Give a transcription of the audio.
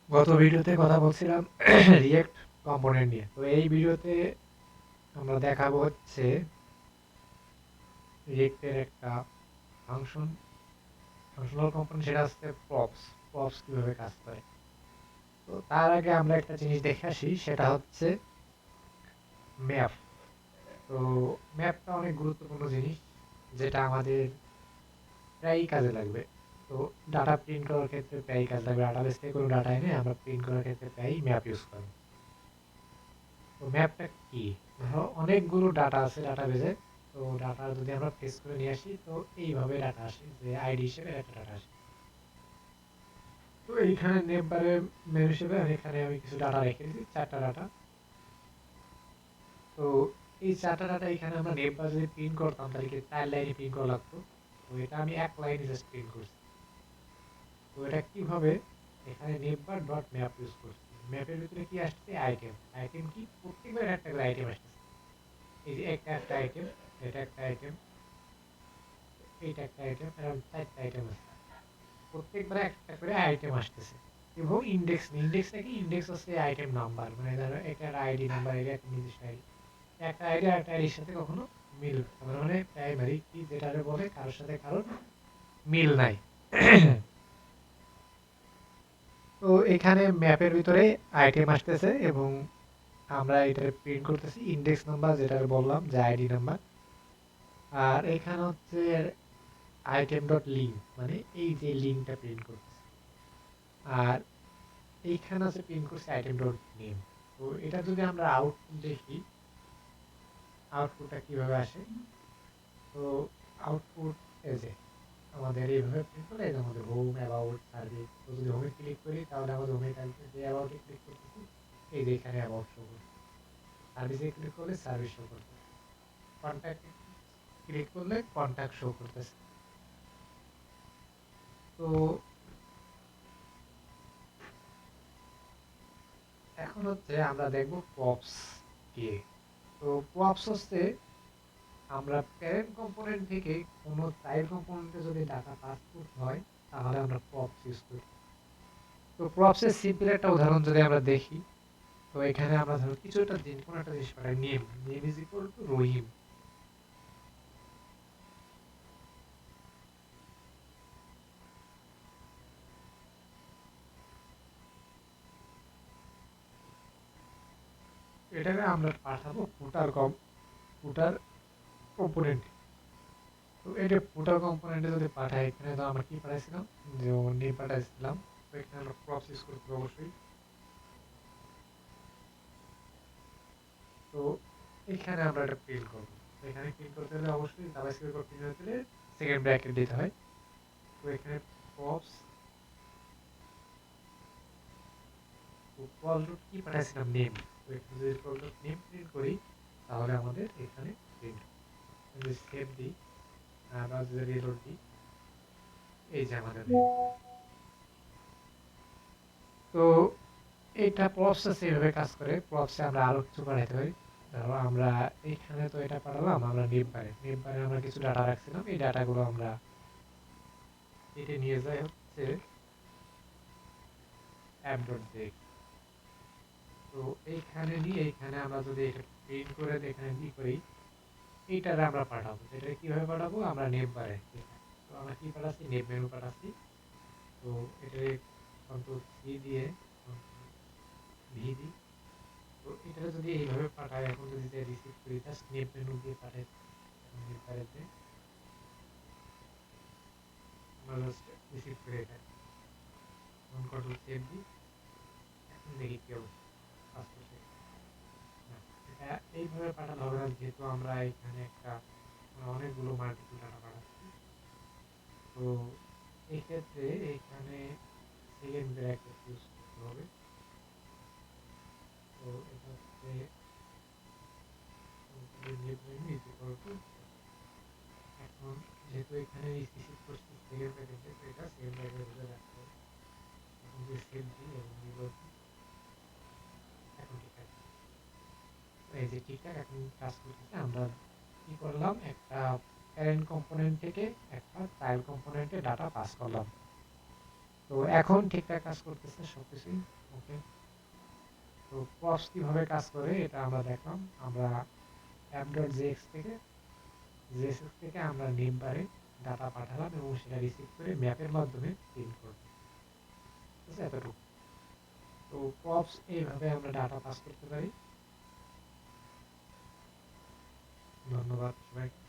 গত ভিডিওতে কথা বলছিলাম রিয়েক্ট কম্পোনেন্ট নিয়ে। তো এই ভিডিওতে আমরা দেখাবো হচ্ছে রিয়েক্টের একটা ফাংশন ফাংশনাল কম্পোনেন্ট, সেটা হচ্ছে প্রপস। প্রপস কিভাবে কাজ করে। তো তার আগে আমরা একটা জিনিস দেখে আসি, সেটা হচ্ছে ম্যাপ। তো ম্যাপটা অনেক গুরুত্বপূর্ণ জিনিস, যেটা আমাদের প্রায়ই কাজে লাগবে। তো ডাটা প্রিন্ট করার ক্ষেত্রে প্রায়ই কাজে লাগবে। ডাটাবেস থেকে কোনো ডাটা এনে আমরা প্রিন্ট করার ক্ষেত্রে প্রায়ই ম্যাপ ইউজ করি। তো ম্যাপটা কি? ধরো অনেকগুলো ডাটা আছে ডাটাবেজে। তো ডাটা যদি আমরা ফেস করে নিয়ে আসি, তো এইভাবে ডাটা আসে যে আইডি হিসেবে একটা ডাটা আসে। তো এইখানে নেম বারে মেনু হিসেবে আমি কিছু ডাটা রেখে দিচ্ছি, 4টা ডাটা। তো এই 4টা ডাটা এখানে আমরা নেম বার যদি প্রিন্ট করতাম, তাহলে কি 4 লাইনে প্রিন্ট করা লাগতো। তো এটা আমি এক লাইনে জাস্ট প্রিন্ট করছি। তো এটা কিভাবে, এখানে নেম বার ডট ম্যাপ ইউজ করছি। ম্যাপের ভিতরে কি আসছে? আইটেম। আইটেম কি? প্রত্যেকবার একটা করে আইটেম আসতেছে। এই যে একটা একটা আইটেম, এটা একটা আইটেম, এইটা একটা আইটেম, এরকম 4টা আইটেম আছে। প্রত্যেকবার একটা করে আইটেম আসতেছে। এবং ইন্ডেক্স নেই। ইন্ডেক্সটা কি? ইন্ডেক্স হচ্ছে আইটেম নাম্বার। মানে ধরো একটা আইডি নাম্বার, এটা একটা নির্দিষ্ট আইডি। একটা আইডি আর একটা আইডির সাথে কখনো মিল, তার মানে প্রাইমারি কি যেটারে বলে, কারোর সাথে কারোর মিল নাই। তো এখানে ম্যাপের ভিতরে আইটেম আসতেছে এবং আমরা এটা প্রিন্ট করতেছি ইন্ডেক্স নাম্বার, যেটা বললাম যে আইডি নাম্বার। আর এখানে হচ্ছে আইটেম ডট লিঙ্ক, মানে এই যে লিঙ্কটা প্রিন্ট করতেছে। আর এইখানে আছে প্রিন্ট করছে আইটেম ডট নেম। তো এটা যদি আমরা আউটপুট দেখি, আউটপুটটা কিভাবে আসে। তো আউটপুট এই যে আমাদের এইভাবে প্রিন্ট করলে, এই যে আমাদের হোম, অ্যাবাউট, সার্ভিস। তো যদি হোমে ক্লিক করি, তাহলে আমাদের হোমে থাকবে। যে অ্যাবাউটে ক্লিক করতেছি, এই যে এখানে অ্যাবাউট শো করছে। সার্ভিসে ক্লিক করলে সার্ভিস শো করতেছে। কন্ট্যাক্টে ক্লিক করলে কন্ট্যাক্ট শো করতেছে। তো এখন হচ্ছে আমরা দেখব প্রপস কি। তো প্রপস হচ্ছে, আমরা প্যারেন্ট কম্পোনেন্ট থেকে কোনো চাইল্ড কম্পোনেন্টে যদি ডাটা পাস করতে হয়, তাহলে আমরা প্রপস ইউজ করি। তো প্রপসের সিম্পল একটা উদাহরণ যদি আমরা দেখি, তো এখানে আমরা ধরো কিছু একটা জিনিস, কোনো একটা জিনিস পাঠাই, name. Name is equal to Rahim. এটাকে আমরা পাঠাবো ফুটার কম্পোনেন্টে। তো এটা ফুটার কম্পোনেন্টে যদি পাঠাই, এখানে তো আমরা কি পাঠাইছিলাম, যে নেম পাঠাইছিলাম। তো এখানে আমরা প্রপস ইউজ করতে হবে অবশ্যই। তো এখানে আমরা এটা প্রিন্ট করবো। তো এখানে প্রিন্ট করতে হলে অবশ্যই জাভাস্ক্রিপ্ট প্রিন্ট করতে হলে সেকেন্ড ব্র্যাকেট দিতে হয়। তো এখানে প্রপস, তো প্রপস ডট কি পাঠাইছিলাম, নেম। তো এখানে যদি প্রপস ডট নেম প্রিন্ট করি, তাহলে আমাদের এখানে প্রিন্ট। যদি সেভ দিই, বা যদি রিলোড দিই, এই যে আমাদের নেম। তো এটা প্রপসে এভাবে কাজ করে। প্রপসে আমরা আরো কিছু পাঠাইতে পারি। ধরো আমরা এখানে তো এটা পাঠালাম, আমরা নেম বারে আমরা কিছু ডাটা রাখছিলাম। এই ডাটাগুলো আমরা এটা নিয়ে যাই হচ্ছে অ্যাপ ডট জেএক্স। তো এইখানে নিয়ে এইখানে আমরা যদি এটা প্রিন্ট করে এখানে কি করি, এইটারে আমরা পাঠাবো। এটা কিভাবে পাঠাবো, আমরা নেম বারে। তো আমরা কি পাঠাচ্ছি, নেম মেনু পাঠাচ্ছি। তো এটারে কন্ট্রোল সি দিয়ে কন্ট্রোল ভি দিই। তো এটা যদি এইভাবে পাঠায়, এখন যদি রিসিভ করি, জাস্ট নেম মেনু দিয়ে পাঠাই। নেম বারেতে আমরা জাস্ট রিসিভ করে এটা কন্ট্রোল সেভ দিই। এখন দেখি কি অবস্থা, কাজ করছে কিনা। না, এটা এইভাবে পাঠানো হবে না, যেহেতু আমরা এখানে একটা অনেকগুলো মাল্টিপল ডাটা পাঠাচ্ছি। তো এক্ষেত্রে এখানে সেকেন্ড ব্র্যাকেট ইউজ করতে হবে। তো এটা হচ্ছে এখন যেহেতু এখানে রিসিভ করছি সেকেন্ড ব্র্যাকেটে, তো এটা সেকেন্ড ব্র্যাকেটের ভিতরে রাখতে হবে। এখন যদি সেভ দিই এবং রিলোড দিই, এখন ঠিকঠাক। এই যে ঠিকঠাক এখন কাজ করতেছে। আমরা কি করলাম, একটা প্যারেন্ট কম্পোনেন্ট থেকে একটা চাইল্ড কম্পোনেন্টে ডাটা পাস করলাম। তো এখন ঠিকঠাক কাজ করতেছে সবকিছুই। ওকে। তো প্রপস কিভাবে কাজ করে এটা আমরা দেখলাম। আমরা app.js থেকে আমরা নেম বারে ডাটা পাঠালাম এবং সেটা রিসিভ করে ম্যাপের মাধ্যমে প্রিন্ট করব। ঠিক আছে, এতটুকু। তো প্রপস এইভাবে আমরা ডাটা পাস করতে পারি। ধন্যবাদ সবাইকে।